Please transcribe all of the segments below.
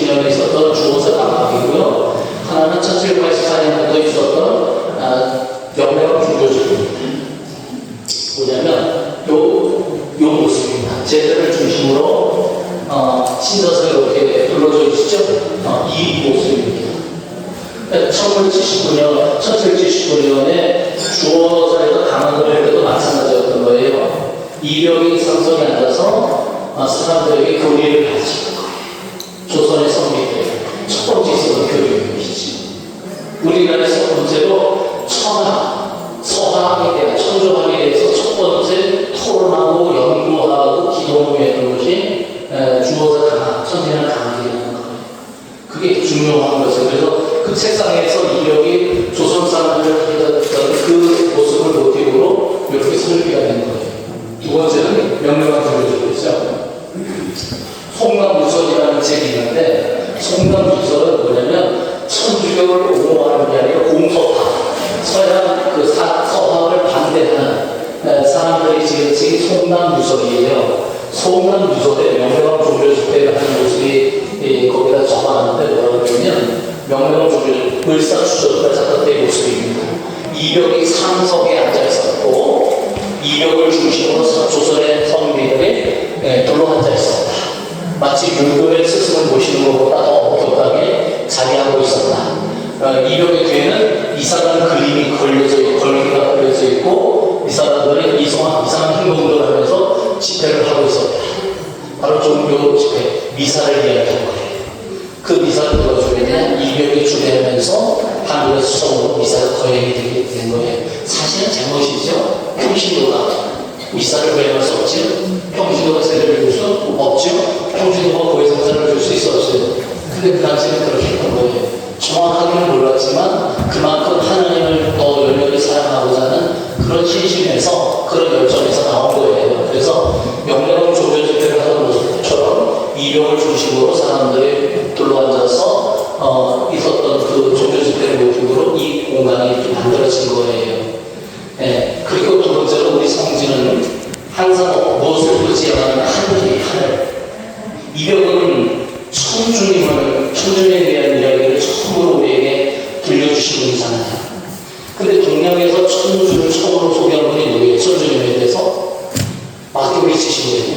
1979년에 있었던 주호사 강학이고요. 하나는 1784년부터 있었던 명례학 중조직입니다. 뭐냐면 요 모습입니다. 제자를 중심으로 신자서 이렇게 둘러져 있죠. 이 모습입니다. 1779년에 주호사에서 강화도를 해도 마찬가지였던 거예요. 이력이 상선에 앉아서 사람들에게 교리를 가르치는 거예요. 조선의 성리들 첫 번째 있었던 교육인 것이지. 우리나라의 첫 번째로 서학에 대한 천조학에 대해서 첫 번째 토론하고 연구하고 기도하고 있는 것이 주호사 강학, 천진한 강학이라는 거예요. 그게 중요한 것이에요. 그래서 그 책상에서 이력이 조선 사람들을 가르쳤던 그 모습을 모티브로 이렇게 설계가 된 거예요. 두 번째는 명명한 교류적으로 있죠. 송남무설이라는 책이 있는데, 송남무설은 뭐냐면 천주교를 옹호하는 게 아니라 공서파, 서양 그 서학을 반대하는 사람들이 지은 책이 송남무설이에요. 송남무설에 명명한 종교집회를 하는 모습이 거기다 적어놨는데 뭐라고 그러냐면 명명한 종교집회 을사추적과 작가의 모습입니다. 이력이 상석에 앉아있었고 이력을 중심으로 조선의 성민들이 둘러앉아 있었다. 마치 유교의 스승을 모시는 것보다 더 엄격하게 자리하고 있었다. 이력의 뒤에는 이상한 그림이 걸기가 걸려져 있고 이 사람들은 이상한 행동들을 하면서 집회를 하고 있었다. 바로 종교 집회, 미사를 이야기한 거예요. 그 미사를 누가 주겠냐? 이력이 주례하면서 한국에서 처음으로 미사가 거행이 되게 된 거예요. 사실은 잘못이죠. 평신도가 미사를 거행할 수 없죠. 평신도가 세례를 줄 수 없죠. 평신도가 고해성사를 줄 수 있었어요. 근데 그 당시에는 그렇게 했던 거예요. 정확하게는 몰랐지만 그만큼 하나님을 더 열렬히 사랑하고자 하는 그런 신심에서 그런 열정에서 나온 거예요. 그래서 명례로 종교 집회를 하던 모습처럼 이력을 중심으로 사람들이 둘러앉아서 있었던 그 종교 집회를 모티브로 이 공간이 이렇게 만들어진 거예요. 그리고 두 번째로 우리 성지는 항상 무엇을 의지하는 하늘이 하늘. 이력은 천주님에 대한 이야기를 처음으로 우리에게 들려주신 분이잖아요. 근데 동양에서 천주를 처음으로 소개한 분이 누구예요? 천주님에 대해서? 마태복음 신부예요.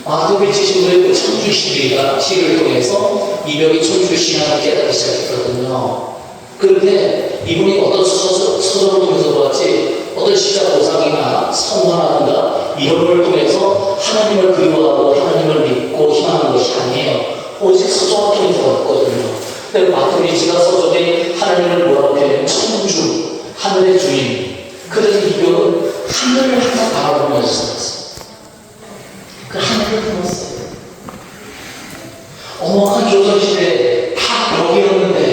마태복음 신부의 그 천주 시를 통해서 이력이 천주 신앙을 깨닫기 시작했거든요. 그런데 이분이 어떤 서적을 통해서 보았지 어떤 시작 보상이나 성화라든가 이런 걸 통해서 하나님을 그리워하고 하나님을 믿고 희망하는 것이 아니에요. 오직 서적을 통해서 왔거든요. 근데 마태복음가 서적에 하나님을 뭐라고 해요? 천주, 하늘의 주인. 그래서 이분은 하늘을 항상 바라보면서 살았어요. 그 하늘을 보았어요. 어마어마한 조선시대에 다 벽이었는데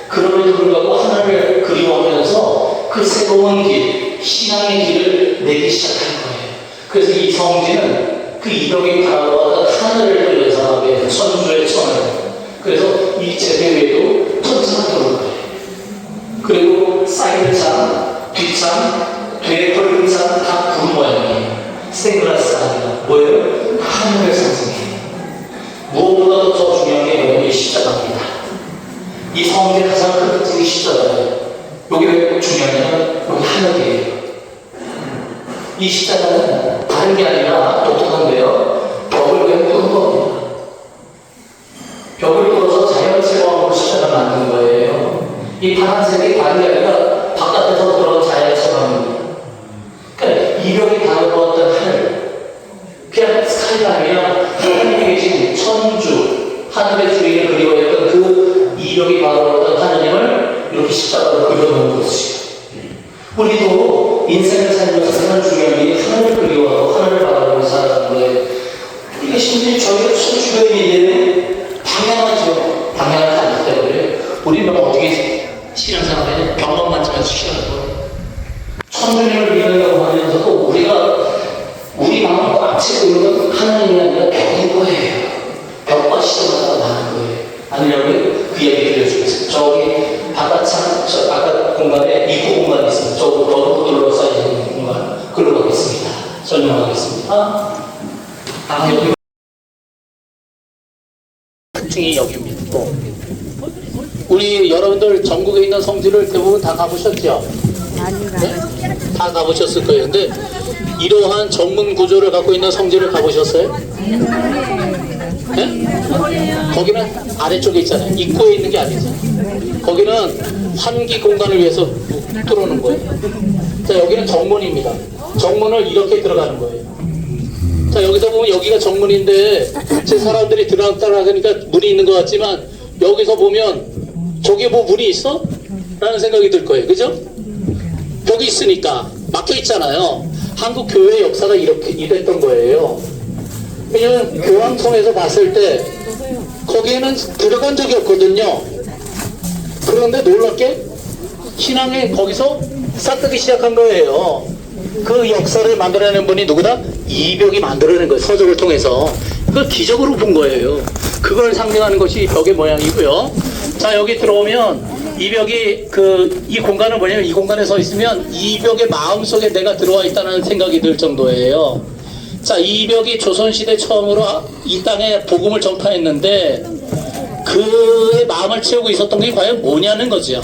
그럼에도 불구하고 하나님을 그리워하면서 그 새로운 길, 신앙의 길을 내기 시작한 거예요. 그래서 이 성지는 그 이력이 바라보았던 하늘을 연상하게 천주의 천을. 그래서 이 제대 외에도 천사가 들어올 거예요. 그리고 사이드창, 뒷창, 뒤에 펄근창 다 구름 모양이에요. 스테인글라스 아니라 뭐예요? 하늘을 상징해요. 무엇보다도 더 중요한 게 뭐냐면 십자가입니다. 이 성지의 가장 큰 특징이 십자가예요. 여기 왜 중요하냐면 여기 하늘이에요. 이 십자가는 다른 게 아니라 독특한데요. 벽을 왜 뚫은 겁니다. 벽을 뚫어서 자연 채광으로 십자가를 만든 거예요. 이 파란색이 다른 게 아니라 바깥에서 들어온 자연 채광입니다. 그러니까 이력이 다루었던 하늘, 그냥 스카이가 아니라 하나님이 계신 천주, 하늘의 주인을 그리워했던 그 이력이 바라보았던 하나님을 이렇게 십자가로 그려놓은 것이에요. 우리도 인생을 살면서 가장 중요한 게 하나님을 그리워하고 하나님을 바라보면서 살아가는 거예요. 우리가 심지어 저희가 천주교인인데는 당연하죠. 당연하지 않기 때문에 우리는 어떻게 신앙생활을 해요? 벽만 만지면서 신앙을 천주님을 믿는다고 하면서도 우리 마음 꽉 채고 있는 건 하나님이 아니라 벽인 거예요. 벽과 시대마다 많은 거예요. 아니라면 그 얘기 들려주겠어요. 저기 바깥창, 아까 공간에 입구 공간이 있습니다. 저거 둘러싸인 공간. 글로 가겠습니다. 설명하겠습니다. 여기 특징이 여기입니다. 있고. 우리 여러분들 전국에 있는 성지를 대부분 다 가보셨죠? 네? 다 가보셨을 거예요. 근데 이러한 정문 구조를 갖고 있는 성지를 가보셨어요? 네? 거기는 아래쪽에 있잖아요. 입구에 있는 게 아니죠. 거기는 환기 공간을 위해서 뚫어놓은 거예요. 자, 여기는 정문입니다. 정문을 이렇게 들어가는 거예요. 자, 여기서 보면 여기가 정문인데 제 사람들이 들어가니까 문이 있는 것 같지만 여기서 보면 저기에 뭐 문이 있어? 라는 생각이 들 거예요. 그죠? 벽이 있으니까 막혀 있잖아요. 한국 교회의 역사가 이랬던 거예요. 왜냐면 교황청에서 봤을 때 거기에는 들어간 적이 없거든요. 그런데 놀랍게 신앙이 거기서 싹트기 시작한 거예요. 그 역사를 만들어낸 분이 누구다? 이벽이 만들어낸 거예요. 서적을 통해서. 그걸 기적으로 본 거예요. 그걸 상징하는 것이 벽의 모양이고요. 자, 여기 들어오면 이 벽이 이 공간은 뭐냐면 이 공간에 서 있으면 이 벽의 마음속에 내가 들어와 있다는 생각이 들 정도예요. 자, 이 벽이 조선시대 처음으로 이 땅에 복음을 전파했는데 그의 마음을 채우고 있었던 게 과연 뭐냐는 거죠.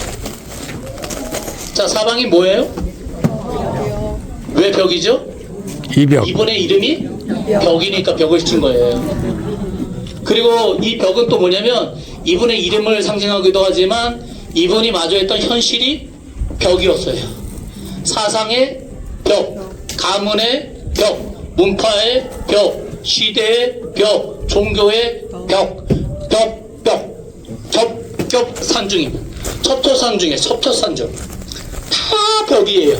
자, 사방이 뭐예요? 왜 벽이죠? 이벽. 이분의 이름이 벽이니까 벽을 친 거예요. 그리고 이 벽은 또 뭐냐면 이분의 이름을 상징하기도 하지만 이분이 마주했던 현실이 벽이었어요. 사상의 벽, 가문의 벽, 문파의 벽, 시대의 벽, 종교의 벽, 겹산중입니다. 첩토산중이에요. 첩토산중. 다 벽이에요.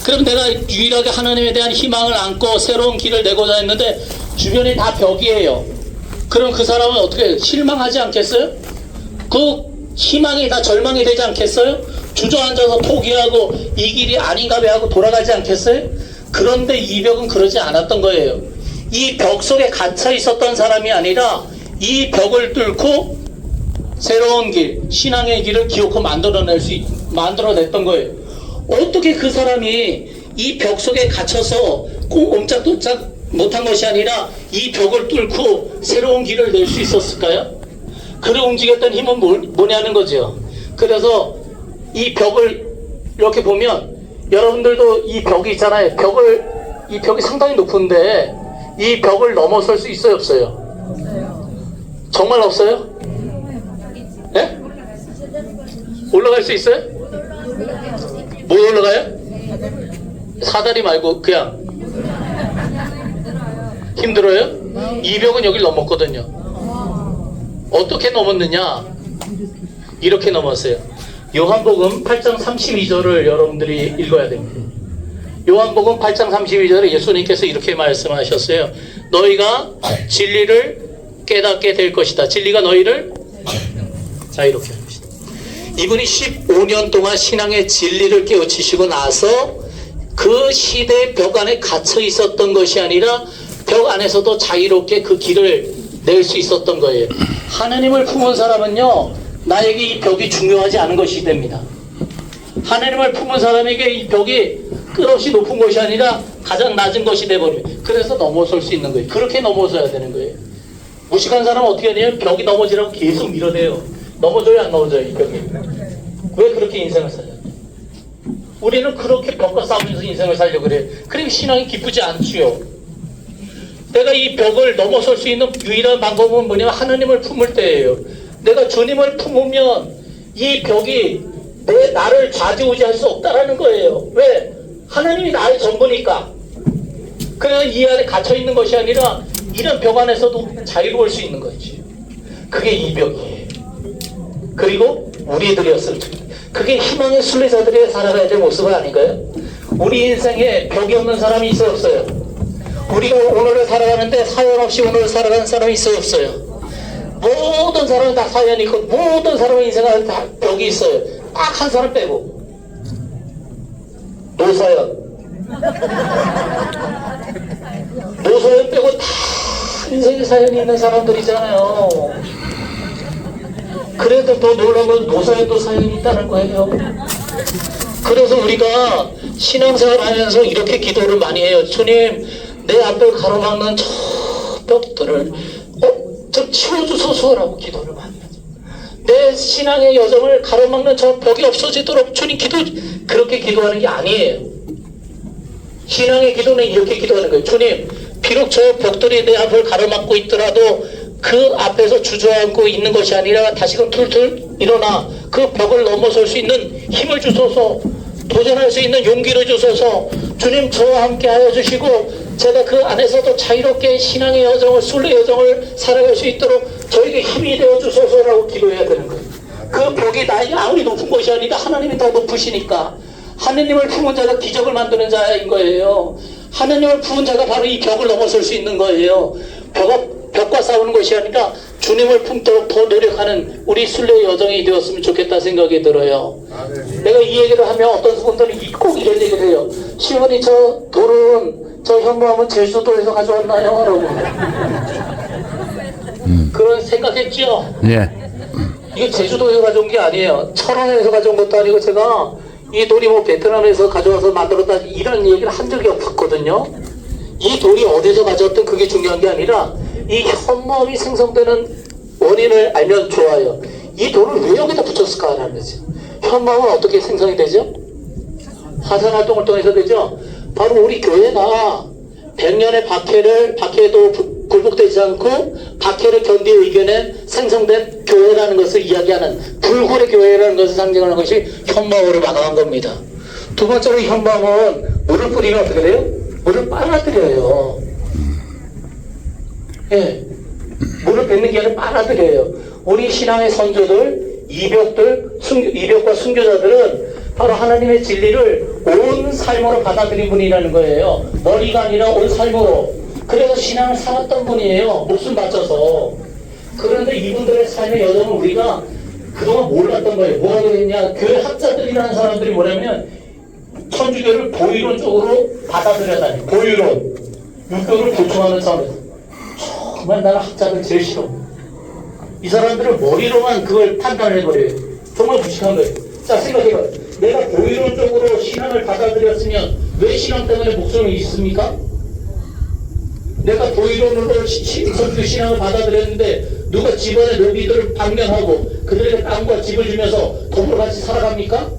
그럼 내가 유일하게 하나님에 대한 희망을 안고 새로운 길을 내고자 했는데 주변이 다 벽이에요. 그럼 그 사람은 어떻게 실망하지 않겠어요? 그 희망이 다 절망이 되지 않겠어요? 주저앉아서 포기하고 이 길이 아닌가 봐 하고 돌아가지 않겠어요? 그런데 이 벽은 그러지 않았던 거예요. 이 벽 속에 갇혀 있었던 사람이 아니라 이 벽을 뚫고 새로운 길, 신앙의 길을 기어코 만들어냈던 거예요. 어떻게 그 사람이 이 벽 속에 갇혀서 꼭 옴짝도짝 못한 것이 아니라 이 벽을 뚫고 새로운 길을 낼 수 있었을까요? 그를 움직였던 힘은 뭐냐는 거죠. 그래서 이 벽을 이렇게 보면 여러분들도 이 벽이 있잖아요. 이 벽이 상당히 높은데 이 벽을 넘어설 수 있어요, 없어요? 정말 없어요? 네? 올라갈 수 있어요? 뭐 올라가요? 사다리 말고 그냥 힘들어요? 이 벽은 여길 넘었거든요. 어떻게 넘었느냐? 이렇게 넘었어요. 요한복음 8장 32절을 여러분들이 읽어야 됩니다. 요한복음 8장 32절에 예수님께서 이렇게 말씀하셨어요. 너희가 진리를 깨닫게 될 것이다. 진리가 너희를 자, 이렇게 할 것이다. 이분이 15년 동안 신앙의 진리를 깨우치시고 나서 그 시대의 벽 안에 갇혀 있었던 것이 아니라 벽 안에서도 자유롭게 그 길을 낼 수 있었던 거예요. 하나님을 품은 사람은요, 나에게 이 벽이 중요하지 않은 것이 됩니다. 하나님을 품은 사람에게 이 벽이 끝없이 높은 것이 아니라 가장 낮은 것이 돼버려요. 그래서 넘어설 수 있는 거예요. 그렇게 넘어서야 되는 거예요. 무식한 사람은 어떻게 하냐면 벽이 넘어지라고 계속 밀어대요. 넘어져요, 안 넘어져요, 이 벽이? 왜 그렇게 인생을 살아요? 우리는 그렇게 벽과 싸우면서 인생을 살려고 그래요. 그리고 신앙이 기쁘지 않지요. 내가 이 벽을 넘어설 수 있는 유일한 방법은 뭐냐면 하나님을 품을 때예요. 내가 주님을 품으면 이 벽이 나를 좌지우지할 수 없다라는 거예요. 왜? 하나님이 나의 전부니까. 그래서 이 안에 갇혀있는 것이 아니라 이런 벽 안에서도 자유로울 수 있는 거지. 그게 이 벽이에요. 그리고 우리들이었을 때 그게 희망의 순례자들이 살아가야 될 모습은 아닌가요? 우리 인생에 벽이 없는 사람이 있어요, 없어요? 우리가 오늘을 살아가는데 사연 없이 오늘을 살아가는 사람이 있어요, 없어요? 모든 사람은 다 사연이 있고 모든 사람의 인생에 다 벽이 있어요. 딱 한 사람 빼고 노사연 빼고 다 인생에 사연이 있는 사람들이잖아요. 그래도 더 놀라운 건 노사연도 사연이 있다는 거예요. 그래서 우리가 신앙생활 하면서 이렇게 기도를 많이 해요. 주님, 내 앞을 가로막는 저 벽들을 좀 치워주소서라고 기도를 많이 하죠. 내 신앙의 여정을 가로막는 저 벽이 없어지도록 주님 그렇게 기도하는 게 아니에요. 신앙의 기도는 이렇게 기도하는 거예요. 주님, 비록 저 벽돌이 내 앞을 가로막고 있더라도 그 앞에서 주저앉고 있는 것이 아니라 다시금 툴툴 일어나 그 벽을 넘어설 수 있는 힘을 주소서, 도전할 수 있는 용기를 주소서. 주님, 저와 함께 하여 주시고 제가 그 안에서도 자유롭게 신앙의 여정을, 순례 여정을 살아갈 수 있도록 저에게 힘이 되어 주소서라고 기도해야 되는 거예요. 그 벽이 나에게 아무리 높은 것이 아니라 하나님이 더 높으시니까 하느님을 품은 자가 기적을 만드는 자인 거예요. 하느님을 품은 자가 바로 이 벽을 넘어설 수 있는 거예요. 벽과 싸우는 것이 아니라 주님을 품도록 더 노력하는 우리 순례 여정이 되었으면 좋겠다 생각이 들어요. 내가 이 얘기를 하면 어떤 분들은 꼭 이런 얘기를 해요. 시어머니, 저 돌은, 저 현무암은 제주도에서 가져왔나요? 라고. 그런 생각했죠? 예. 이게 제주도에서 가져온 게 아니에요. 철원에서 가져온 것도 아니고 제가 이 돌이 뭐 베트남에서 가져와서 만들었다 이런 얘기를 한 적이 없었거든요. 이 돌이 어디서 가져왔든 그게 중요한 게 아니라 이 현무암이 생성되는 원인을 알면 좋아요. 이 돌을 왜 여기다 붙였을까라는 거죠. 현무암은 어떻게 생성이 되죠? 화산활동을 통해서 되죠. 바로 우리 교회가 100년의 박해도 굴복되지 않고 박해를 견디어 이겨낸 생성된 교회라는 것을 이야기하는 불굴의 교회라는 것을 상징하는 것이 현무암으로 막아간 겁니다. 두 번째로 현무암은 물을 뿌리면 어떻게 돼요? 물을 빨아들여요. 예, 물을 뱉는 게 아니라 빨아들여요. 우리 신앙의 선조들, 이벽과 순교자들은 바로 하나님의 진리를 온 삶으로 받아들인 분이라는 거예요. 머리가 아니라 온 삶으로. 그래서 신앙을 살았던 분이에요. 목숨 바쳐서. 그런데 이분들의 삶의 여정을 우리가 그동안 몰랐던 거예요. 뭐라고 했냐? 교회 학자들이라는 사람들이 뭐냐면 천주교를 보이론적으로 받아들여다니. 보이론. 육교를 보충하는 차원에서. 정말 나는 학자들 제일 싫어. 이 사람들은 머리로만 그걸 판단해버려요. 정말 무식한 거예요. 자, 생각해봐요. 내가 보이론적으로 신앙을 받아들였으면 왜 신앙 때문에 목숨을 잃습니까? 내가 보이론으로 천주교 신앙을 받아들였는데 누가 집안의 노비들을 방면하고 그들에게 땅과 집을 주면서 더불어 같이 살아갑니까?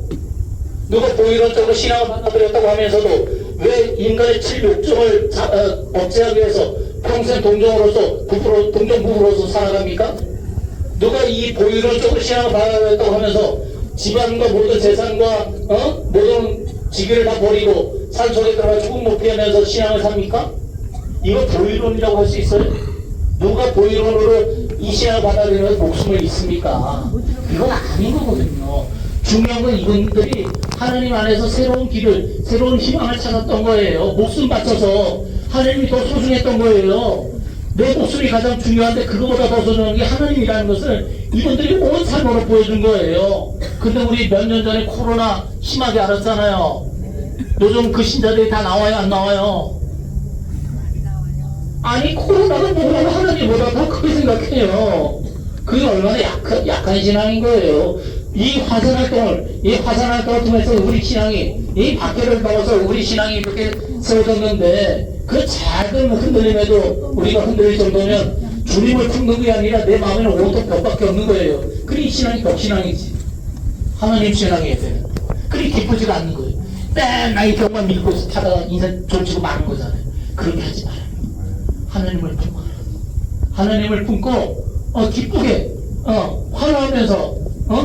누가 보이론적으로 신앙을 받아들였다고 하면서도 왜 인간의 칠욕정을 억제하기 위해서 평생 동정으로서 동정부부로서 살아갑니까? 누가 이 보이론적으로 신앙을 받아들였다고 하면서 집안과 모든 재산과 모든 직위를 다 버리고 산속에 들어가 죽음 못 피하면서 신앙을 삽니까? 이거 보이론이라고 할 수 있어요? 누가 보이론으로 이 신앙을 받아들이면서 목숨을 잃습니까? 이건 아닌 거거든요. 중요한 건 이분들이 하나님 안에서 새로운 길을, 새로운 희망을 찾았던 거예요. 목숨 바쳐서 하나님이 더 소중했던 거예요. 내 목숨이 가장 중요한데 그거보다 더 소중한 게 하나님이라는 것을 이분들이 온 삶으로 보여준 거예요. 근데 우리 몇 년 전에 코로나 심하게 앓았잖아요. 요즘 그 신자들이 다 나와요, 안 나와요? 아니, 코로나가 뭐라고 하나님보다 더 크게 생각해요. 그게 얼마나 약한 신앙인 거예요. 이 화산활동을 통해서 우리 신앙이, 이 박해를 넘어서 우리 신앙이 이렇게 세워졌는데, 그 작은 흔들림에도 우리가 흔들릴 정도면 주님을 품는 게 아니라 내 마음에는 온통 벽밖에 없는 거예요. 그래, 이 신앙이 벽신앙이지. 하나님 신앙이어야 되는. 그래, 기쁘지가 않는 거예요. 맨날 이 벽만 믿고 살다가 인생 졸지고 마는 거잖아요. 그렇게 하지 말아요. 하나님을 품고, 하나님을 품고, 기쁘게, 환호하면서,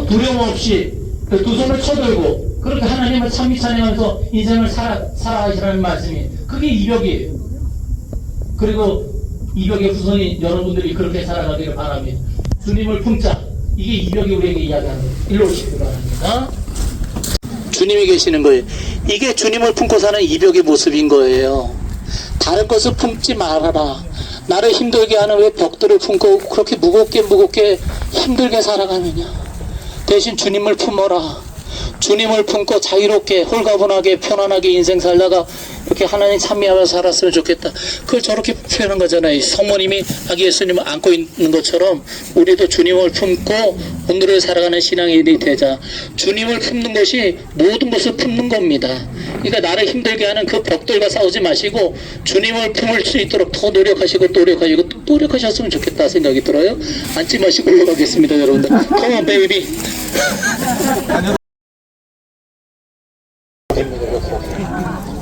두려움 없이, 두 손을 쳐들고, 그렇게 하나님을 찬미 찬양하면서 인생을 살아가시라는 말씀이, 그게 이벽이에요. 그리고 이벽의 후손이 여러분들이 그렇게 살아가기를 바랍니다. 주님을 품자. 이게 이벽이 우리에게 이야기하는 거예요. 일로 오시기 바랍니다. 주님이 계시는 거예요. 이게 주님을 품고 사는 이벽의 모습인 거예요. 다른 것을 품지 말아라. 나를 힘들게 하는 왜 벽들을 품고 그렇게 무겁게 힘들게 살아가느냐. 대신 주님을 품어라. 주님을 품고 자유롭게 홀가분하게 편안하게 인생 살다가 이렇게 하나님 찬미하며 살았으면 좋겠다. 그걸 저렇게 표현한 거잖아요. 성모님이 아기 예수님을 안고 있는 것처럼 우리도 주님을 품고 오늘을 살아가는 신앙인이 되자. 주님을 품는 것이 모든 것을 품는 겁니다. 그러니까 나를 힘들게 하는 그 벽들과 싸우지 마시고 주님을 품을 수 있도록 더 노력하시고 노력하셨으면 좋겠다 생각이 들어요. 앉지 마시고 올라가겠습니다, 여러분들. Come on, baby.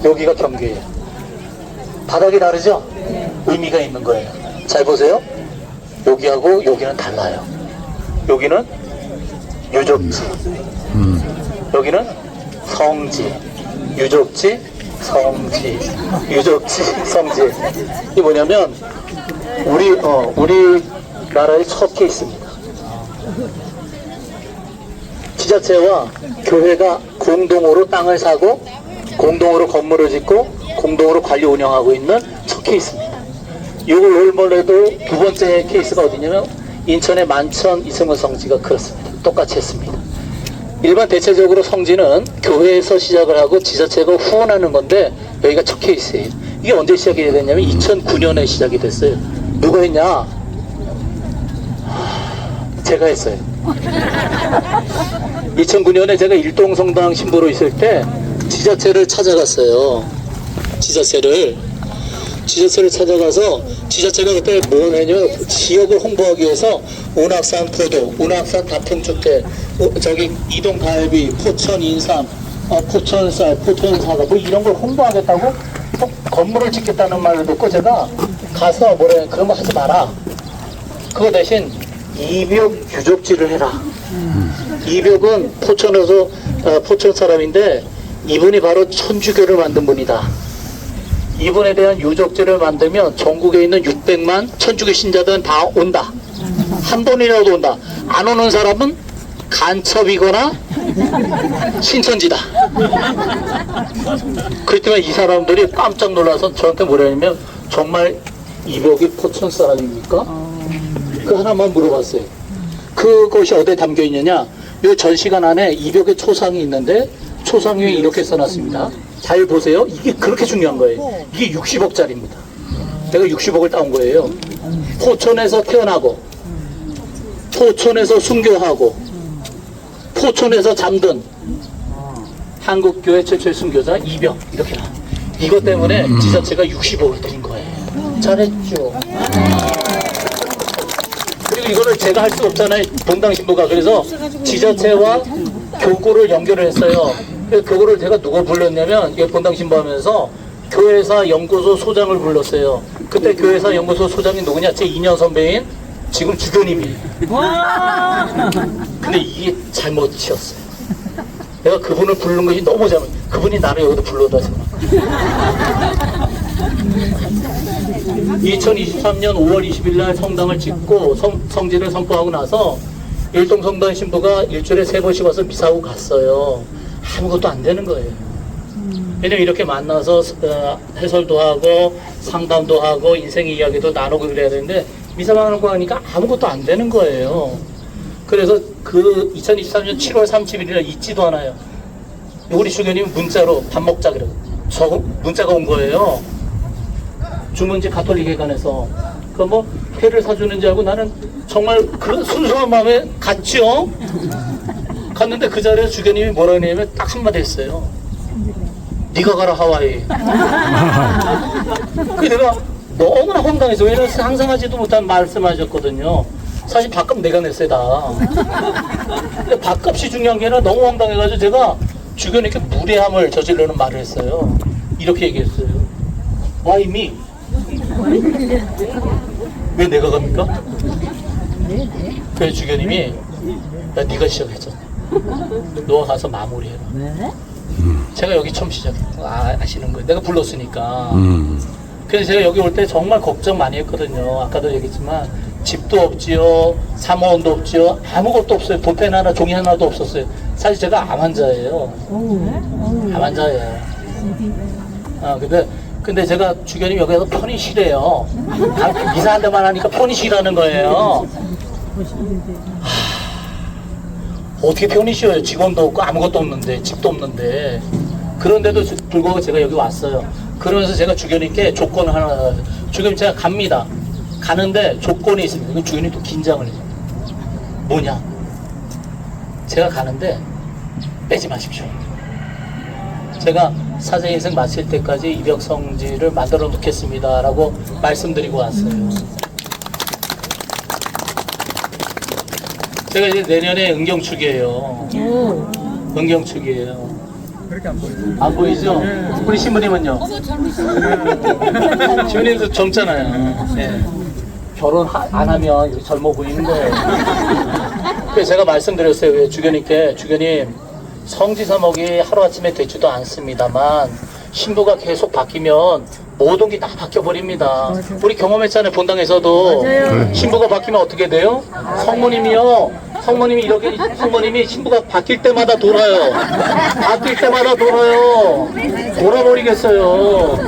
여기가 경계예요. 바닥이 다르죠? 의미가 있는 거예요. 잘 보세요. 여기하고 여기는 달라요. 여기는 유적지, 여기는 성지, 유적지, 성지, 유적지, 성지. 이게 뭐냐면 우리나라의 첫 케이스입니다. 지자체와 교회가 공동으로 땅을 사고 공동으로 건물을 짓고 공동으로 관리 운영하고 있는 첫 케이스입니다. 이걸 올머래도 두 번째 케이스가 어디냐면 인천의 만천 이승원 성지가 그렇습니다. 똑같이 했습니다. 일반 대체적으로 성지는 교회에서 시작을 하고 지자체가 후원하는 건데 여기가 첫 케이스예요. 이게 언제 시작이 됐냐면 2009년에 시작이 됐어요. 누가 했냐? 제가 했어요. 2009년에 제가 일동성당 신부로 있을 때 지자체를 찾아갔어요. 지자체를 찾아가서 지자체가 그때 뭘 했냐면 지역을 홍보하기 위해서 운악산 포도, 운악산 다평주택, 저기 이동갈비, 포천 인삼, 포천쌀, 포천사과 뭐 이런 걸 홍보하겠다고 건물을 짓겠다는 말을 듣고 제가 가서 뭐래 그런 거 하지 마라. 그거 대신 이벽 유적지를 해라. 이벽은 포천에서 포천 사람인데 이분이 바로 천주교를 만든 분이다. 이분에 대한 유적지를 만들면 전국에 있는 600만 천주교 신자들은 다 온다. 한 번이라도 온다. 안 오는 사람은 간첩이거나 신천지다. 그랬더니 이 사람들이 깜짝 놀라서 저한테 뭐라냐면 정말 이벽이 포천 사람입니까? 그 하나만 물어봤어요. 그것이 어디에 담겨 있느냐? 이 전시관 안에 이벽의 초상이 있는데 초상 위에 이렇게 써놨습니다. 잘 보세요. 이게 그렇게 중요한 거예요. 이게 60억짜리입니다. 내가 60억을 따온 거예요. 포천에서 태어나고 포천에서 순교하고 포천에서 잠든 한국교회 최초의 순교자 이벽 이렇게 나. 이것 때문에 지자체가 60억을 드린 거예요. 잘했죠. 그리고 이거를 제가 할 수 없잖아요. 본당 신부가. 그래서 지자체와 교구를 연결을 했어요. 그거를 제가 누가 불렀냐면 본당 신부하면서 교회사 연구소 소장을 불렀어요. 그때 교회사 연구소 소장이 누구냐? 제 2년 선배인 지금 주교님이. 근데 이게 잘못이었어요. 내가 그분을 부르는 것이 너무 잘못. 그분이 나를 여기도 불러다 줘. 2023년 5월 20일 날 성당을 짓고 성지를 선포하고 나서 일동성당 신부가 일주일에 3번씩 와서 미사하고 갔어요. 아무것도 안 되는 거예요. 왜냐면 이렇게 만나서 해설도 하고 상담도 하고 인생 이야기도 나누고 그래야 되는데 미사만 하고 하니까 아무것도 안 되는 거예요. 그래서 그 2023년 7월 31일 날 잊지도 않아요. 우리 주교님 문자로 밥 먹자 그러고 문자가 온 거예요. 주문지 가톨릭회관에서 그 뭐 회를 사주는 줄 알고 나는 정말 그 순수한 마음에 갔죠. 갔는데 그 자리에서 주교님이 뭐라 그러냐면 딱 한마디 했어요. 네가 가라 하와이. 그 내가 너무나 황당해서 왜냐면 상상하지도 못한 말씀하셨거든요. 사실 밥값 내가 냈어요 다. 근데 밥값이 중요한 게 아니라 너무 황당해가지고 제가 주교님께 무례함을 저지르는 말을 했어요. 이렇게 얘기했어요. Why me? 왜 내가 갑니까? 그래서 주교님이 야 네가 시작했잖아. 너가 가서 마무리해라. 제가 여기 처음 시작했고 아시는 거예요. 내가 불렀으니까. 그래서 제가 여기 올 때 정말 걱정 많이 했거든요. 아까도 얘기했지만 집도 없지요, 사무원도 없지요, 아무것도 없어요. 볼펜 하나, 종이 하나도 없었어요. 사실 제가 암 환자예요. 암 환자예요. 근데 제가 주교님 여기서 편히 쉬래요. 미사 한 대만 하니까 편히 쉬라는 거예요. 어떻게 편히 쉬어요? 직원도 없고 아무것도 없는데, 집도 없는데. 그런데도 불구하고 제가 여기 왔어요. 그러면서 제가 주교님께 조건을 하나, 주교님 제가 갑니다. 가는데 조건이 있습니다. 그 주교님 또 긴장을 해요. 뭐냐? 제가 가는데 빼지 마십시오. 제가 사제 인생 마칠 때까지 이벽성지를 만들어 놓겠습니다 라고 말씀드리고 왔어요. 제가 이제 내년에 은경축이에요. 은경축이에요. 그렇게 안 보이죠? 안 보이죠? 우리 신부님은요? 신부님도 젊잖아요. 네. 결혼 안 하면 이렇게 젊어 보이는 거예요. 그래서 제가 말씀드렸어요. 주교님께, 주교님, 성지사목이 하루아침에 되지도 않습니다만 신부가 계속 바뀌면 모든 게 다 바뀌어버립니다. 우리 경험했잖아요. 본당에서도. 신부가 바뀌면 어떻게 돼요? 성모님이 이렇게, 성모님이 신부가 바뀔 때마다 돌아요. 바뀔 때마다 돌아요. 돌아버리겠어요.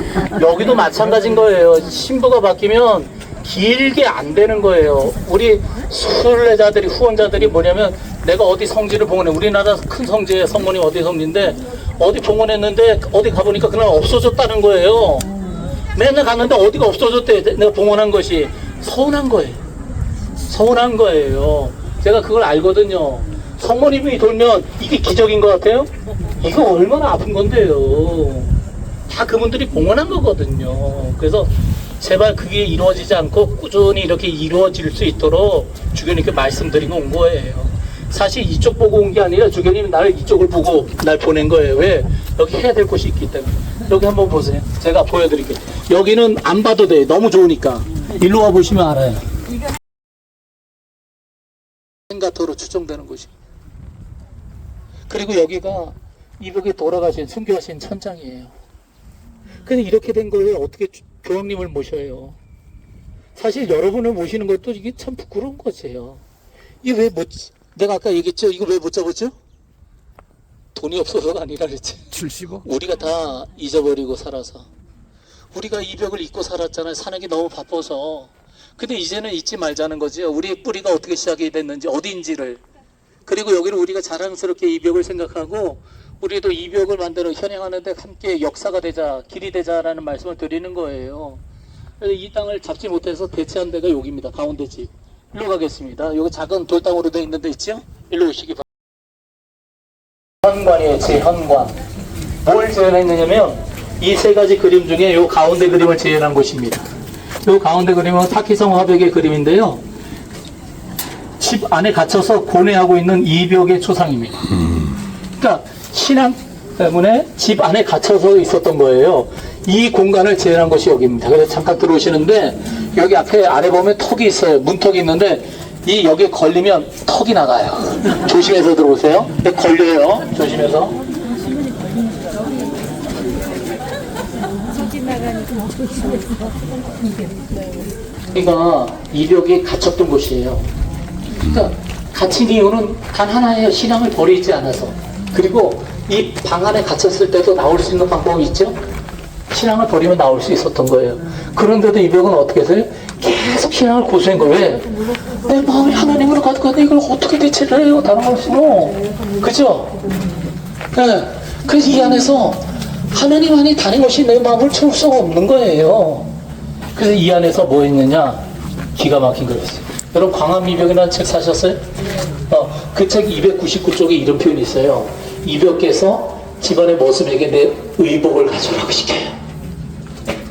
여기도 마찬가지인 거예요. 신부가 바뀌면 길게 안 되는 거예요. 우리 순례자들이, 후원자들이 뭐냐면, 내가 어디 성지를 봉헌해. 우리나라 큰 성지에 성모님 어디 성지인데, 어디 봉헌했는데, 어디 가보니까 그날 없어졌다는 거예요. 맨날 갔는데 어디가 없어졌대. 내가 봉헌한 것이. 서운한 거예요. 서운한 거예요. 제가 그걸 알거든요. 성모님이 돌면 이게 기적인 것 같아요? 이거 얼마나 아픈 건데요. 다 그분들이 봉헌한 거거든요. 그래서 제발 그게 이루어지지 않고 꾸준히 이렇게 이루어질 수 있도록 주교님께 말씀드리고 온 거예요. 사실 이쪽 보고 온 게 아니라 주교님이 나를 이쪽을 보고 날 보낸 거예요. 왜? 여기 해야 될 곳이 있기 때문에. 여기 한번 보세요. 제가 보여드릴게요. 여기는 안 봐도 돼요. 너무 좋으니까. 일로 와 보시면 알아요. 생가토로 추정되는 곳이. 그리고 여기가 이벽에 돌아가신 순교하신 천장이에요. 근데 이렇게 된 거예요. 어떻게 교황님을 모셔요? 사실 여러분을 모시는 것도 이게 참 부끄러운 거지요. 이게 왜 못, 내가 아까 얘기했죠? 이거 왜 못 잡았죠? 돈이 없어서가 아니라 그랬지. 75? 우리가 다 잊어버리고 살아서. 우리가 이벽을 잊고 살았잖아요. 사는 게 너무 바빠서. 근데 이제는 잊지 말자는 거지요. 우리의 뿌리가 어떻게 시작이 됐는지, 어딘지를. 그리고 여기를 우리가 자랑스럽게 이벽을 생각하고, 우리도 이벽을 만들어 현행하는데 함께 역사가 되자, 길이 되자라는 말씀을 드리는 거예요. 그래서 이 땅을 잡지 못해서 대체한 데가 여기입니다. 가운데 집. 일로 가겠습니다. 여기 작은 돌담으로 되어 있는 데 있죠? 일로 오시기 바랍니다. 현관이에요. 제 현관. 뭘 재현했느냐면 이 세 가지 그림 중에 요 가운데 그림을 재현한 곳입니다. 요 가운데 그림은 타키성 화백의 그림인데요. 집 안에 갇혀서 고뇌하고 있는 이벽의 초상입니다. 그러니까 신앙 때문에 집 안에 갇혀서 있었던 거예요. 이 공간을 재현한 곳이 여기입니다. 그래서 잠깐 들어오시는데 여기 앞에 아래 보면 턱이 있어요. 문턱이 있는데 이 여기에 걸리면 턱이 나가요. 조심해서 들어오세요. 걸려요. 조심해서. 여기가 이벽이 갇혔던 곳이에요. 그러니까 갇힌 이유는 단 하나예요. 신앙을 버리지 않아서. 그리고 이 방 안에 갇혔을 때도 나올 수 있는 방법이 있죠? 신앙을 버리면 나올 수 있었던 거예요. 그런데도 이 벽은 어떻게 해서요? 계속 신앙을 고수한 거예요. 왜? 내 마음이 하나님으로 가득한데 이걸 어떻게 대체를 해요? 다른 것으로. 그죠? 네. 그래서 이 안에서 하나님 안에 다른 것이 내 마음을 채울 수가 없는 거예요. 그래서 이 안에서 뭐 했느냐? 기가 막힌 거였어요. 여러분 광암이벽이라는 책 사셨어요? 그 책 299쪽에 이런 표현이 있어요. 이벽께서 집안의 모습에게 내 의복을 가져오라고 시켜요.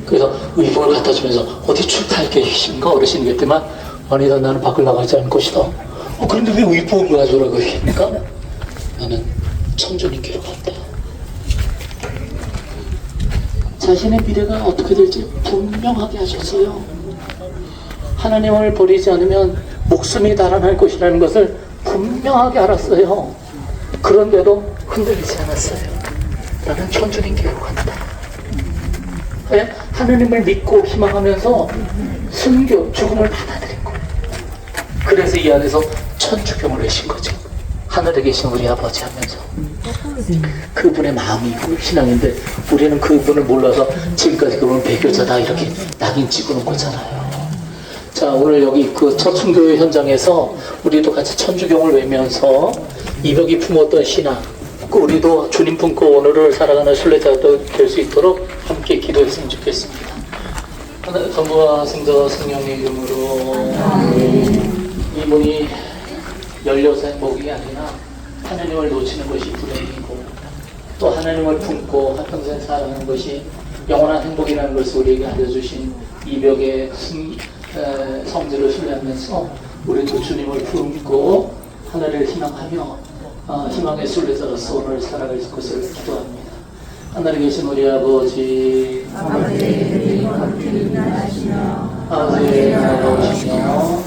그래서 의복을 갖다 주면서 어디 출타할 계십니까? 어르신이겠지만 아니다 나는 밖을 나가지 않을 것이다. 그런데 왜 의복을 가져오라고 얘기합니까? 나는 천주님께로 간다. 자신의 미래가 어떻게 될지 분명하게 하셨어요. 하나님을 버리지 않으면 목숨이 달아날 것이라는 것을 분명하게 알았어요. 그런데도 흔들리지 않았어요. 나는 천주님께로 간다. 왜? 하나님을 믿고 희망하면서 순교, 죽음을 받아들인 거예요. 그래서 이 안에서 천주경을 내신 거죠. 하늘에 계신 우리 아버지 하면서. 그분의 마음이 신앙인데 우리는 그분을 몰라서 지금까지 그분은 배교자다 이렇게 낙인 찍어놓은 거잖아요. 자, 오늘 여기 그 첫 순교회 현장에서 우리도 같이 천주경을 외면서 이벽이 품었던 신앙, 우리도 주님 품고 오늘을 살아가는 순례자가 될 수 있도록 함께 기도했으면 좋겠습니다. 성부와 성자와 성령의 이름으로 이분이 16살 행복이 아니라 하나님을 놓치는 것이 불행이고 또 하나님을 품고 한평생 살아가는 것이 영원한 행복이라는 것을 우리에게 알려주신 이벽의 성질을 순례하면서 우리도 주님을 품고 하늘을 희망하며 희망의 순례자로서 오늘 살아갈 것을 기도합니다. 하늘에 계신 우리 아버지, 아버지의 나라가 오시며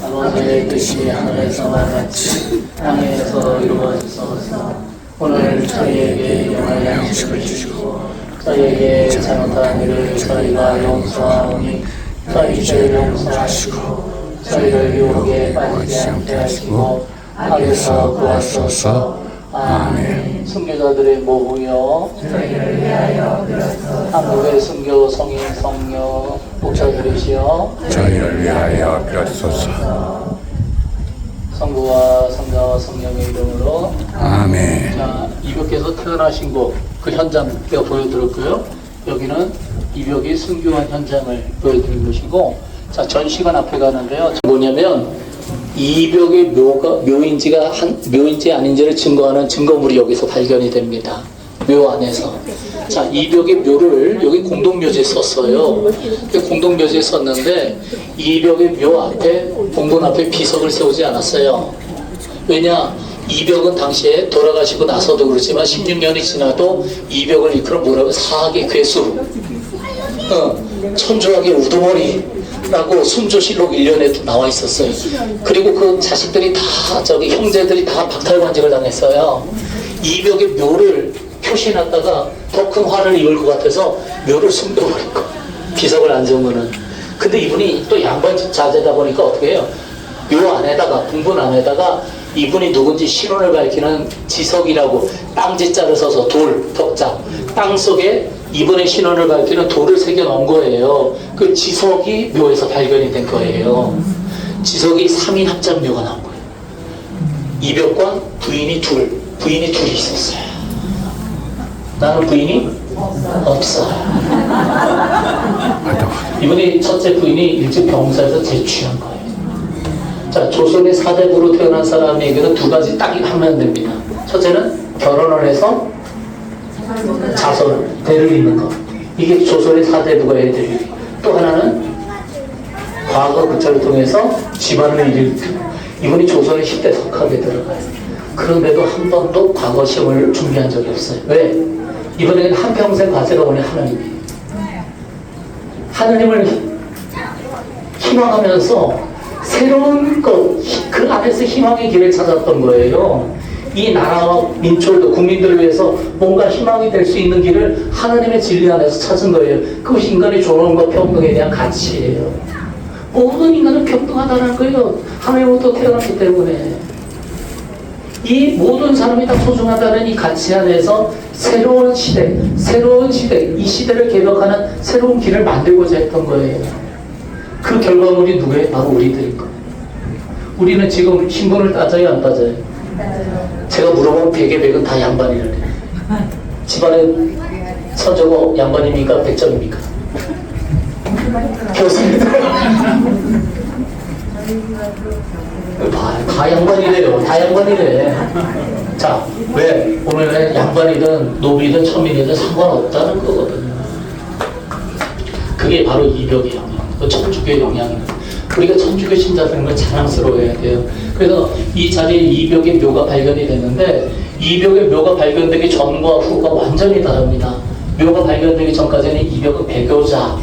아버지의 뜻이 하늘에서와 같이 땅에서 이루어지소서. 오늘 저희에게 영원한 양식을 주시고 저희에게 잘못한 일을 저희가 용서하오니 저희 죄를 용서하시고 저희를 유혹에 빠지지 않게 하시고 악에서 구하소서. 아멘. 순교자들의 모후여 저희를 위하여 빌어서 한국의 순교 성인 성녀 목사들이시여 저희를 위하여 빌어주소서. 성부와 성자와 성령의 이름으로 아멘. 자, 이벽에서 태어나신 곳 그 현장 제가 보여드렸고요. 여기는 이벽이 순교한 현장을 보여드린 것이고, 자, 전시관 앞에 가는데요. 뭐냐면 이벽의 묘인지 아닌지를 증거하는 증거물이 여기서 발견이 됩니다. 묘 안에서. 자, 이벽의 묘를 여기 공동묘지에 썼어요. 공동묘지에 썼는데 이벽의 묘 앞에 봉분 앞에 비석을 세우지 않았어요. 왜냐? 이벽은 당시에 돌아가시고 나서도 그렇지만 16년이 지나도 이벽을 이끌어 뭐라고 사학의 괴수, 천주학의 우두머리라고 순조실록 1년에 나와 있었어요. 그리고 그 자식들이 다 형제들이 다 박탈관직을 당했어요. 이벽의 묘를 표시해놨다가 더 큰 화를 입을 것 같아서 묘를 숨겨버린 거, 비석을 안 세운 거는. 근데 이분이 또 양반 자제다 보니까 어떻게 해요? 묘 안에다가, 봉분 안에다가 이분이 누군지 신원을 밝히는 지석이라고 땅지자를 써서 돌, 덕자, 땅 속에 이분의 신원을 밝히는 돌을 새겨 놓은 거예요. 그 지석이 묘에서 발견이 된 거예요. 지석이 3인 합작묘가 나온 거예요. 이벽과 부인이 둘이 있었어요. 나는 부인이 없어요. 이분이 첫째 부인이 일찍 병사에서 제취한 거예요. 자, 조선의 사대부로 태어난 사람에게는 두 가지 딱 하면 됩니다. 첫째는 결혼을 해서 자손을, 대를 잇는 것. 이게 조선의 사대부가 해야 될 일. 또 하나는 과거 그자를 통해서 집안을 일으키고. 이분이 조선의 10대 석학에 들어가요. 그런데도 한 번도 과거 시험을 준비한 적이 없어요. 왜? 이번에는 한평생 과제가 오늘 하나님이에요. 하나님을 희망하면서 새로운 것, 그 안에서 희망의 길을 찾았던 거예요. 이 나라와 민족도 국민들을 위해서 뭔가 희망이 될 수 있는 길을 하나님의 진리 안에서 찾은 거예요. 그것이 인간의 존엄과 평등에 대한 가치예요. 모든 인간은 평등하다는 거예요. 하나님부터 태어났기 때문에. 이 모든 사람이 다 소중하다는 이 가치 안에서 새로운 시대, 이 시대를 개혁하는 새로운 길을 만들고자 했던 거예요. 그 결과물이 누구예요? 바로 우리들인 거예요. 우리는 지금 신분을 따져요, 안 따져요? 제가 물어보면 100에 100은 다 양반이래요. 집안에 선조고 양반입니까? 100점입니까? 교수님. 다 양반이래요. 다 양반이래. 자, 왜? 오늘은 양반이든 노비든 천민이든 상관없다는 거거든요. 그게 바로 이벽의 영향, 그 천주교의 영향입니다. 우리가 천주교 신자들인 걸 자랑스러워해야 돼요. 그래서 이 자리에 이벽의 묘가 발견이 됐는데, 이벽의 묘가 발견되기 전과 후가 완전히 다릅니다. 묘가 발견되기 전까지는 이벽은 배교자,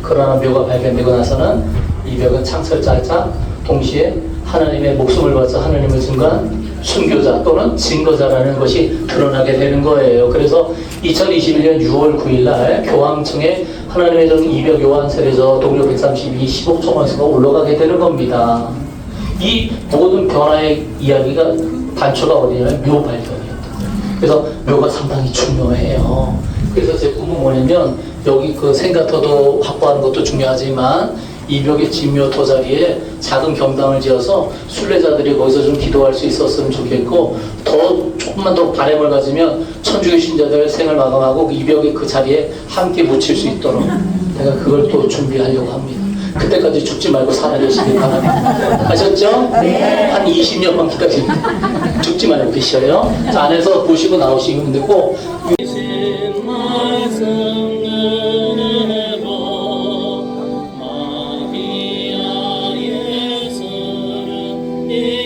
그러나 묘가 발견되고 나서는 이벽은 창설자자, 동시에 하나님의 목숨을 바쳐 하나님을 증거한 순교자 또는 증거자라는 것이 드러나게 되는 거예요. 그래서 2021년 6월 9일 날 교황청에 하나님의 전 이벽 요한 세례저 동료 132 15초 원수가 올라가게 되는 겁니다. 이 모든 변화의 이야기가 단초가 어디냐면 묘 발견이었다. 그래서 묘가 상당히 중요해요. 그래서 제 꿈은 뭐냐면 여기 그 생가터도 확보하는 것도 중요하지만 이 벽의 진묘토 자리에 작은 경당을 지어서 순례자들이 거기서 좀 기도할 수 있었으면 좋겠고, 조금만 더 바람을 가지면 천주교 신자들 생을 마감하고 이 벽의 그 자리에 함께 묻힐 수 있도록 내가 그걸 또 준비하려고 합니다. 그때까지 죽지 말고 살아계시길 바랍니다. 아셨죠? 네. 한 20년만 기다리면 죽지 말고 계셔요. 자, 안에서 보시고 나오시면 되고. 예.